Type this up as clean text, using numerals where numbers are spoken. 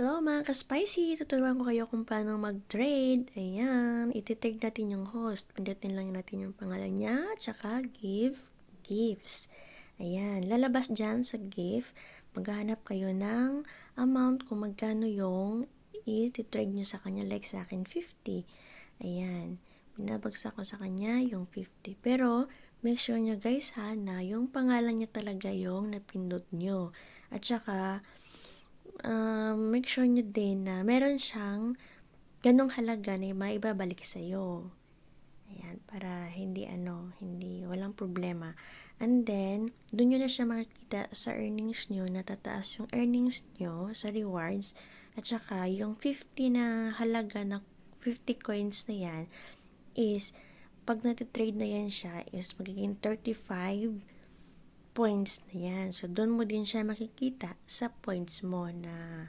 Hello mga ka-spicy! Tuturuan ko kayo kung paano mag-trade. Ayan, ititag natin yung host. Pindutin lang natin yung pangalan niya, tsaka give, gifts. Ayan, lalabas dyan sa gift. Maghahanap kayo ng amount kung magkano yung ititrade nyo sa kanya. Like sa akin, 50. Ayan, binabagsak ko sa kanya yung 50. Pero, make sure nyo guys ha, na yung pangalan niya talaga yung napindot nyo. At saka, make sure nyo din na meron siyang ganong halaga na maibabalik sa'yo. Ayan, para hindi walang problema. And then, doon nyo na siya makikita sa earnings nyo, natataas yung earnings nyo sa rewards, at saka yung 50 na halaga na 50 coins na yan is, pag natitrade na yan siya, is magiging 35 points na yan. So, doon mo din siya makikita sa points mo na